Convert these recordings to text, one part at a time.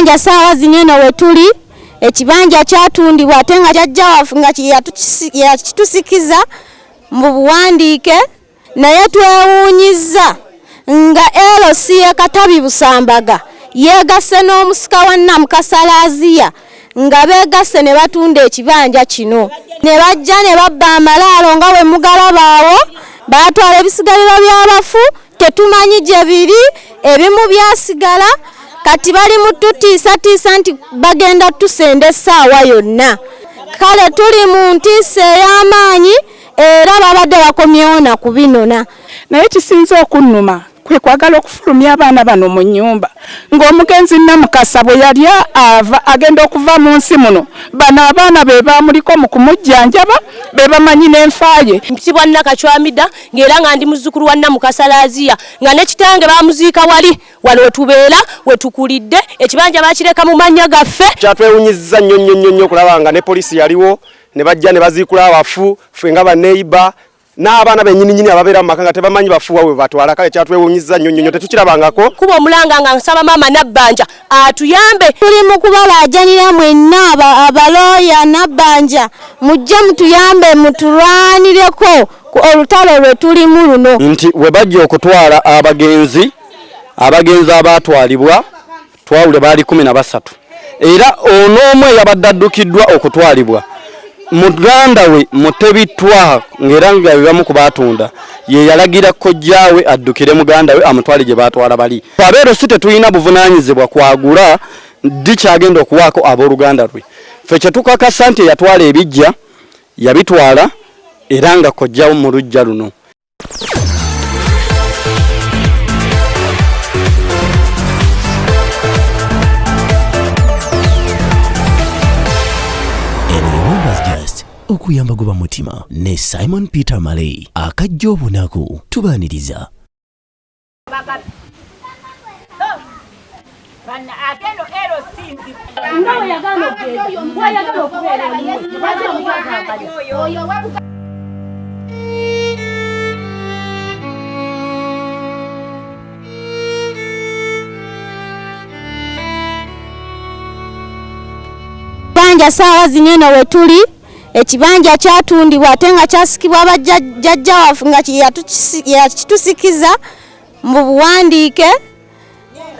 Ekibanja saawa zino wetuli ekibanja kyatundibwa ate nga jjajja waffe nga yatusikiza mu buwandiike naye twewuunyizza nga LC Katabi Busambaga yeegasse n'omusika wa Namukasalaziya nga beegasse ne batunda ekibanja kino ne bajja ne babba amalaalo nga bwe mugalabaawo baatwala ebisigaliro by'abafu tetumanyi gye biri ebimu byasigala kati bali mu tutiisatiisa nti bagenda tusenda essaawa yonna kale tuli mu ntiisa ey'amaanyi era babadde bakomyewo na kubinona naye kisinze okunnuma kwe kwagala okufulumya abaana bano mu nnyumba ng'omugenzi Namukasa bwe yali agenda okuva mu nsi muno bano abaana be baamuliko mu kumujjanjaba be bamanyi n'enfaaye mpitibwa Nakachwamida ng'era nga ndi muzzukulu wa Namukasalaziya nga ne kitange baamuziika wali wano wetubeera wetukulidde ekibanja baakireka mu mannya gaffe kyatwewunyizza nnyo okulaba nga ne poliisi yaliwo ne bajja ne baziikula abafu ffe nga baneiba n'abaana bennyini ababeera mu maka nga tebamanyi bafuwa we batwala kale kyatwewunyizza nnyo tetukirabangako kuba omulanga nga nsaba maama Nabbanja atuyambe tuli mu kubalaajanira mwenna abalooya Nabbanja mujje mutuyambe mutulwanireko olutalo lwe tulimu luno nti we bajja okutwala abagenzi abaatwalibwa twawule baali 13 era ono omwe yabadde addukiddwa okutwalibwa muganda we Mutebitwa ngera nga bibamu kubatunda ye yalagira kojjaawe addukire muganda we amutwale gye batwala bali abeero si tetulina buvunanyizibwa kwagula dikyagenda okuwaako abooluganda lwe ffe kyetukakasa nti yatwala ebijja yabitwala era nga kojjaawo mu lujja luno okuyamba goba mutima ne Simon Peter Malay akajja obunaku tubaaniriza banja saawa zino wetuli ekibanja kyatundibwa ate nga kyasikibwa abajjajja waffe nga yatusikiza mu buwandiike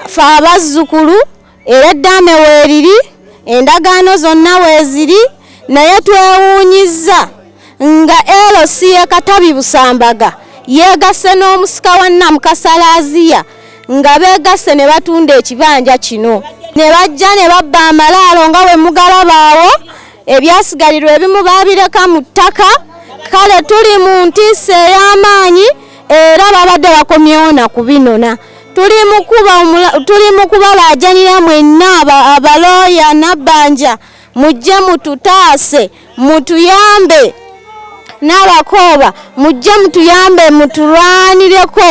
ffe abazzukulu era eddaame weeriri endagaano zonna weeziri naye twewuunyizza nga LC Katabi Busambaga yeegasse n'omusika wa Namukasalaziya nga beegasse ne batunda ekibanja kino ne bajja ne babba amalaalo nga bwe mugalabaawo ebyasigalirwa ebimu baabireka mu ttaka kale tuli mu ntiisa ey'amaanyi era babadde bakomyewo na kubinona tuli mu kubalaajanira mwenna abalooya Nabbanja mujje mututaase mutuyambe n'abakooba mujje mutuyambe mutulwanireko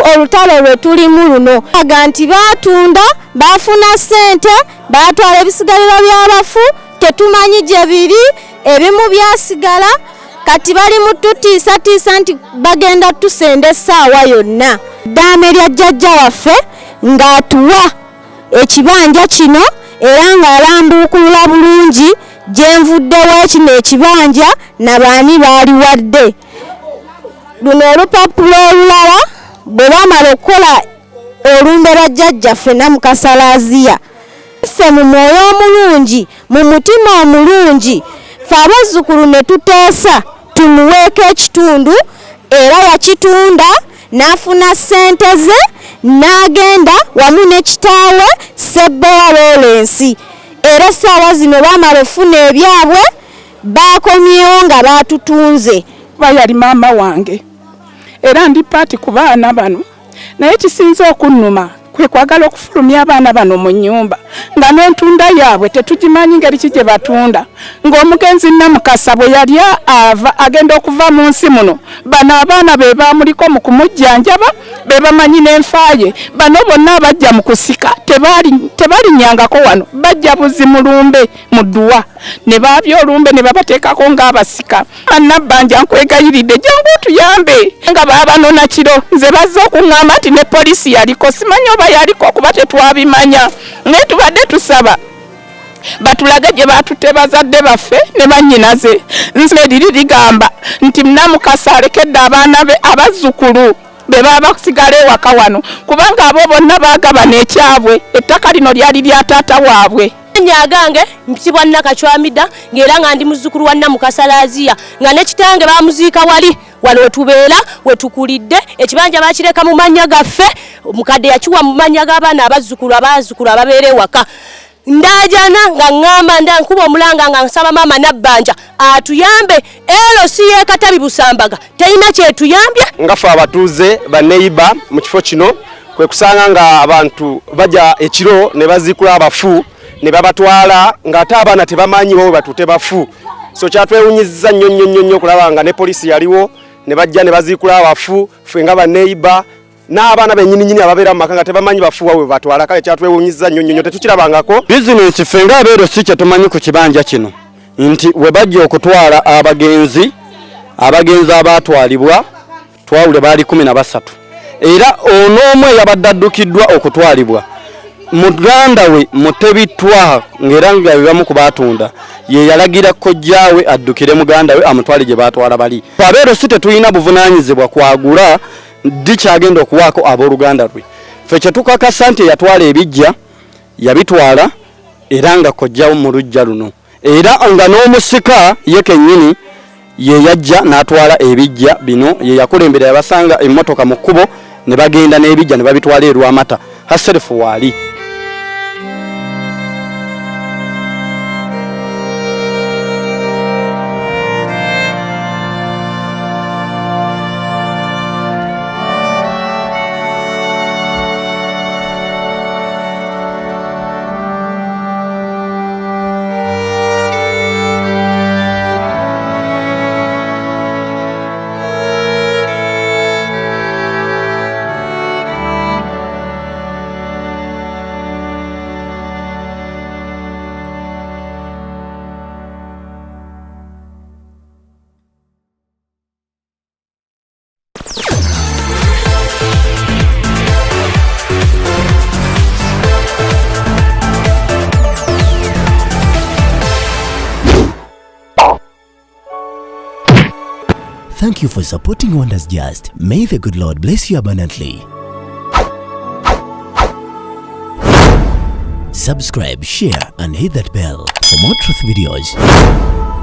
olutalo lwe tulimu luno aga nti baatunda baafuna ssente baatwala ebisigaliro by'abafu tetumanyi gye biri ebimu byasigala kati bali mu tutiisatiisa nti bagenda tusenda essaawa yonna ddaame lya jjajja waffe ng'atuwa ekibanja kino era ng'alambuukulula bulungi gye nvuddewo kino ekibanja na baani baaliwadde luno olupapula olulala bwe bamala okukola olumbe bajjajjaffe Namukasalaziya ffe mu mwoyo omulungi mu mutima omulungi ffe abazzukulu ne tuteesa tumuweeko ekitundu era yakitunda n'afuna ssente ze n'agenda wamu ne kitaawe Ssebbeya Lawrence era essaawa zino baamala ofuna ebyabwe baakomyewo nga baatutunze yali maama wange era ndi paati ku baana bano naye kisinze okunnuma kwe kwagala okufulumya abaana bano mu nnyumba nga n'entunda yaabwe tetugimanyi ngeri ki gye batunda ng'omugenzi Namukasa bwe yali agenda okuva mu nsi muno bano abaana be baamuliko mu kumujjanjaba be bamanyi n'enfaaye bano bonna abajja mu kusika tebalinyangako wano bajja buzi mulumbe mu dduwa ne baabya olumbe ne babateekako ng'abasika Nabbanja nkwegayiridde jangu tuyambe nga baabanona kiro nze bazze okuŋŋamba nti ne poliisi yaliko simanyi oba yaliko kuba tetwabimanya naye tubadde tusaba batulage gye batutte bazadde baffe ne bannyinaze. Nze liri ligamba nti Namukasa alekedde abaana be abazzukulu be baba kusigala ewaka wano kubanga abo bonna baagabana ekyabwe, ettaka lino lyali lya taata waabwe. Nyagange mpitibwa Nakachwamida ng'era nga ndi muzzukulu wa Namukasa Laziya nga ne kitange bamuziika wali wano wetubeera wetukulidde ekibanja bakireka mu mannya gaffe omukadde yakiwa mu mannya g'abaana abazzukulu ababeera ewaka. Ndajana nga ngamba ndankuba omulanga nga nsaba mama Nabbanja atuyambe ero si ye Katabi Busambaga teyina kyetuyambye ngafa abatuuze ba neighbor mu kifo kino kwe kusanga nga abantu baja ekiro ne bazikula abafu ne babatwala nga ate abaana tebamanyi bo batute bafu. So kyatwewunyizza nnyo kulaba nga ne poliisi yaliwo ne bajja ne bazikula abafu ffe nga ba neighbor n'abaana bennyini ababeera mu maka nga tebamanyi bafuwa we batwala. Kale kyatwewunyizza nnyo tetukirabangako. Bizinesi ffe nga abeero si kye tumanyi ku kibanja kino nti we bajja okutwala abagenzi abaatwalibwa twawule baali 13 era ono omwe yabadde addukiddwa okutwalibwa muganda we Mutebitwa ng'era nga bibamu ku baatunda ye yalagira kojjaawe addukire muganda we amutwale gye baatwala bali. Abeero si tetulina buvunaanyizibwa kwagula dikyagenda okuwaako abooluganda lwe. Ffe kye tukakasa nti yatwala ebijja yabitwala era nga kojjawo mu lujja luno era nga n'omusika ye kennyini ye yajja n'atwala ebijja bino ye yakulembera yabasanga emmotoka mu kkubo ne bagenda n'ebijja ne babitwala e Lwamata haserefu waali. Thank you for supporting Wonders Just. May the good Lord bless you abundantly. Subscribe, share, and hit that bell for more truth videos.